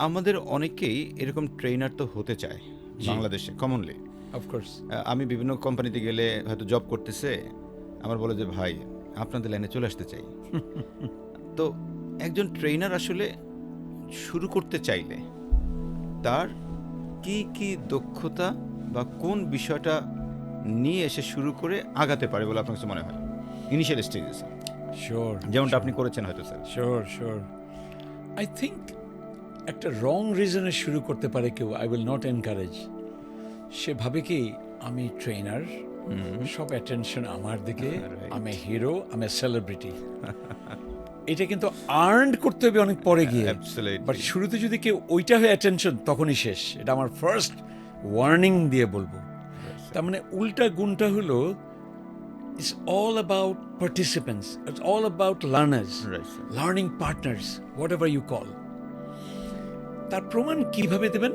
আমাদের অনেকেই এরকম ট্রেনার তো হতে চায় বাংলাদেশে কমনলি। অফকোর্স। আমি বিভিন্ন কোম্পানিতে গেলে হয়তো জব করতেছে, আমার বলে যে ভাই আপনাদের লাইনে চলে আসতে চাই। তো একজন ট্রেনার আসলে শুরু করতে চাইলে তার কি কি দক্ষতা বা কোন বিষয়টা নিয়ে এসে শুরু করে আগাতে পারে বলে আপনার কাছে মনে হয় ইনিশিয়াল স্টেজে, শিওর, যেমনটা আপনি করেছেন হয়তো স্যার? শিওর। আই থিঙ্ক একটা রং রিজনে শুরু করতে পারে কেউ, আই উইল নট এনকারেজ। সে ভাবে কি আমি ট্রেনার, সব অ্যাটেনশন আমার দিকে, আমি হিরো, আমি সেলিব্রিটি। এটা কিন্তু আর্ন করতে হবে অনেক পরে গিয়ে, বাট শুরুতে যদি কেউ ওইটা হয়ে অ্যাটেনশন, তখনই শেষ। এটা আমার ফার্স্ট ওয়ার্নিং দিয়ে বলবো। তার মানে উল্টা গুণটা হলো it's all about participants, it's all about learners, learning partners, whatever you call. তার প্রমাণ কিভাবে দেবেন?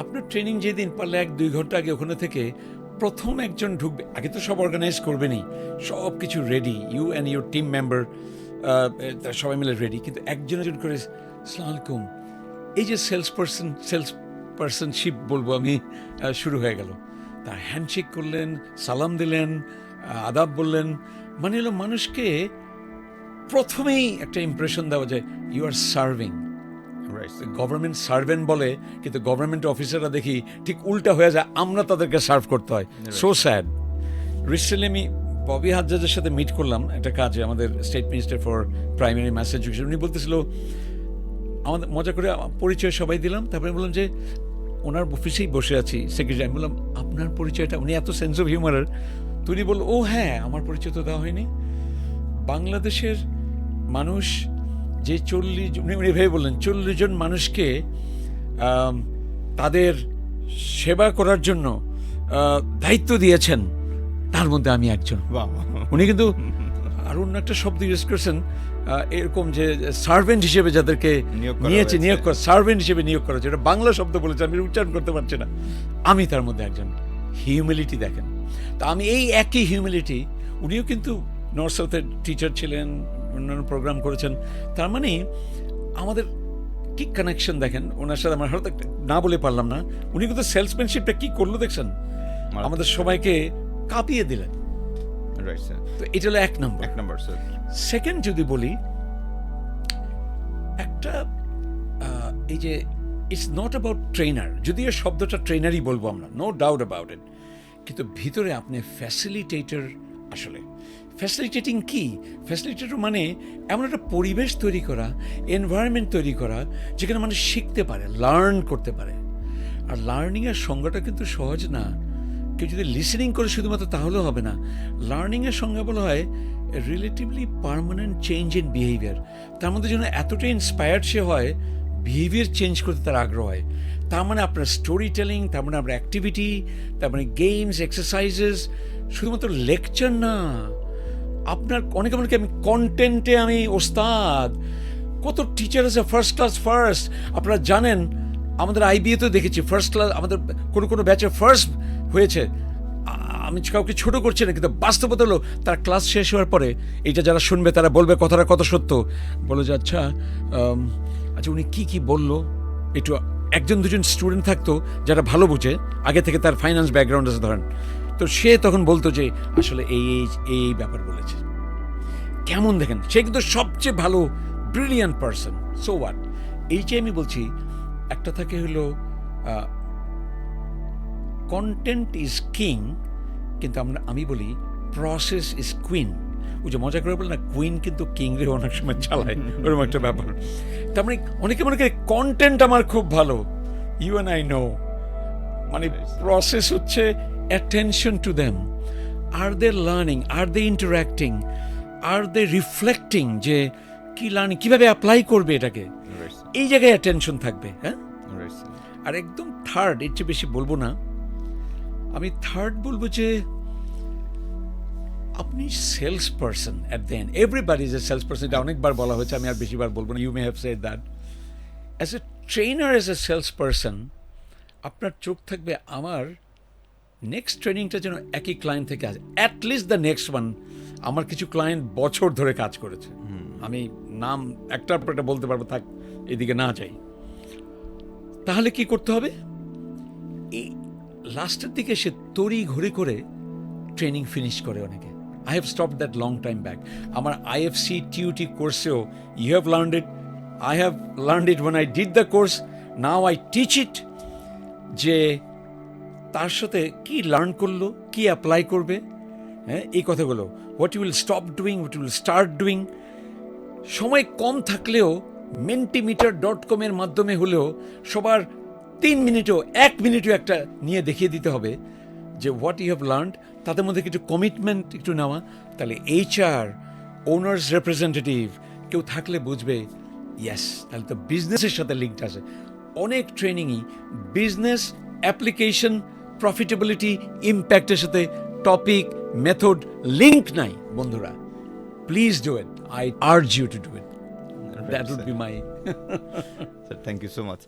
আপনার ট্রেনিং যেদিন পারলে 1-2 ঘন্টা আগে ওখানে থেকে প্রথম একজন ঢুকবে, আগে তো সব অর্গানাইজ করবেনই, সব কিছু ready, you and your team member সবাই মিলে রেডি, কিন্তু একজন করে আসসালামু আলাইকুম, এই যে সেলস পার্সনশিপ বলবো আমি, শুরু হয়ে গেল। তার হ্যান্ডশেক করলেন, সালাম দিলেন, আদাব বললেন, মানে হলো মানুষকে প্রথমেই একটা ইমপ্রেশন দেওয়া যায় you are serving. Government servant বলে, কিন্তু গভর্নমেন্ট অফিসাররা দেখি ঠিক উল্টা হয়ে যায়, আমরা তাদেরকে সার্ভ করতে হয়। So sad. রিসেন্টলি আমি ববি হাজ্জাজের সাথে মিট করলাম একটা কাজে, আমাদের state minister for primary mass education. উনি বলতেছিল, আমাদের মজা করে পরিচয় সবাই দিলাম, তারপরে বললাম যে ওনার অফিসেই বসে আছি, সেক্রেটারি। আমি বললাম আপনার পরিচয়টা, উনি এত সেন্স অফ হিউমারের, তুমি বলল ও হ্যাঁ আমার পরিচয় তো দেওয়া হয়নি। বাংলাদেশের মানুষ যে 40, উনি ভেবে বললেন 40 জন মানুষকে তাদের সেবা করার জন্য দায়িত্ব দিয়েছেন, তার মধ্যে আমি একজন। উনি কিন্তু আর অন্য একটা শব্দ ইউজ করেছেন এরকম, যে সার্ভেন্ট হিসেবে যাদেরকে নিয়েছে, নিয়োগ করা, সার্ভেন্ট হিসেবে নিয়োগ করা হচ্ছে। এটা বাংলা শব্দ বলেছে, আমি উচ্চারণ করতে পারছি না। আমি তার মধ্যে একজন। হিউমিলিটি দেখেন। তা আমি এই একই হিউমিলিটি, উনিও কিন্তু নর্থ সাউথের টিচার ছিলেন, অন্যান্য প্রোগ্রাম করেছেন। তার মানে আমাদের কি কানেকশন দেখেন ওনার সাথে। আমার হয়তো না বলে পারলাম না, উনি কিন্তু সেলসম্যানশিপটা কি করলো দেখছেন, আমাদের সবাইকে কাঁপিয়ে দিলেন। তো এটা হলো এক নম্বর। সেকেন্ড যদি বলি, একটা এই যে ইটস নট অ্যাবাউট ট্রেনার, যদিও শব্দটা ট্রেনারই বলবো আমরা, নো ডাউট অ্যাবাউট ইট, কিন্তু ভিতরে আপনি ফ্যাসিলিটেটর। আসলে ফ্যাসিলিটেটিং কি? ফ্যাসিলিটেটর মানে এমন একটা পরিবেশ তৈরি করা, এনভায়রনমেন্ট তৈরি করা, যেখানে মানুষ শিখতে পারে, লার্ন করতে পারে। আর লার্নিংয়ের সংজ্ঞাটা কিন্তু সহজ না। কেউ যদি লিসেনিং করে শুধুমাত্র তাহলেও হবে না। লার্নিংয়ের সংজ্ঞা বলা হয় relatively permanent change in behaviour. তার মধ্যে যেন এতটা ইন্সপায়ার্ড সে হয়, বিহেভিয়ার চেঞ্জ করতে তার আগ্রহ হয়। তার মানে আপনার স্টোরি টেলিং, তার মানে আপনার অ্যাক্টিভিটি, তার মানে গেমস, এক্সারসাইজেস, শুধুমাত্র লেকচার না। আপনার অনেকে আমি কন্টেন্টে আমি ওস্তাদ। কত টিচার আছে ফার্স্ট ক্লাস ফার্স্ট। আপনারা জানেন আমাদের আইবিএতে দেখেছি ফার্স্ট ক্লাস, আমাদের কোনো ব্যাচে ফার্স্ট হয়েছে। আমি কাউকে ছোট করছি না, কিন্তু বাস্তবতা হলো তার ক্লাস শেষ হওয়ার পরে এইটা যারা শুনবে তারা বলবে কথাটা কত সত্য। বলো যে আচ্ছা উনি কি বললো, একটু 1-2 স্টুডেন্ট থাকতো যারা ভালো বুঝে, আগে থেকে তার ফাইন্যান্স ব্যাকগ্রাউন্ড আছে ধরেন, তো সে তখন বলতো যে আসলে এই ব্যাপার বলেছে। কেমন দেখেন, সে কিন্তু সবচেয়ে ভালো ব্রিলিয়ান্ট পারসন। So what? এই যে আমি বলছি, একটা থাকে হলো কন্টেন্ট ইজ কিং, কিন্তু আমি বলি প্রসেস ইজ কুইন। ওই যে মজা করে বলে না, কুইন কিন্তু কিং রে অনেক সময় চালায়, ওরকম একটা ব্যাপার। তার মানে অনেকে মনে করে কন্টেন্ট আমার খুব ভালো, ইউ অ্যান্ড আই নো, মানে প্রসেস হচ্ছে attention to them. Are they learning? Are they interacting? Are they reflecting? যে কি লার্নিং, কিভাবে অ্যাপ্লাই করবে এটাকে, এই জায়গায় অ্যাটেনশন থাকবে। হ্যাঁ, আর একদম থার্ড, এর চেয়ে বেশি বলবো না, আমি থার্ড বলবো যে আপনি sales person at the end. Everybody is a sales person, এটা অনেকবার বলা হয়েছে, আমি আর বেশিবার বলবো না। You may have said that. As a trainer, as a sales person, আপনার চোখ থাকবে আমার নেক্সট ট্রেনিংটা যেন একই ক্লায়েন্ট থেকে আসে, অ্যাটলিস্ট দ্য নেক্সট ওয়ান। আমার কিছু ক্লায়েন্ট বছর ধরে কাজ করেছে, আমি নাম একটা বলতে পারবো, থাক এদিকে না যাই। তাহলে কি করতে হবে? এই লাস্টের দিকে সে তড়ি ঘড়ি করে ট্রেনিং ফিনিশ করে অনেকে। I have stop that long time back. আমার আইএফসি টিউটি কোর্সেও you have learned it, I have learned it when I did the course, now I teach it. যে তার সাথে কি লার্ন করলো, কি অ্যাপ্লাই করবে, হ্যাঁ, এই কথাগুলো, what you will stop doing, what you will start doing. সময় কম থাকলেও mentimeter.com-এর মাধ্যমে হলেও সবার 3 মিনিটও 1 মিনিটও একটা নিয়ে দেখিয়ে দিতে হবে যে হোয়াট ইউ হ্যাভ লার্নড। তাদের মধ্যে কিছু কমিটমেন্ট একটু নেওয়া, তাহলে এইচআর, ওনার্স রিপ্রেজেন্টেটিভ কেউ থাকলে বুঝবে ইয়েস, তাহলে তো বিজনেসের সাথে লিঙ্কড আছে। অনেক ট্রেনিংই বিজনেস অ্যাপ্লিকেশন, প্রফিটেবিলিটি, ইম্প্যাক্টের সাথে টপিক, মেথড লিঙ্ক নাই বন্ধুরা। Please do it, I urge you to do it. That would be my Sir, thank you so much.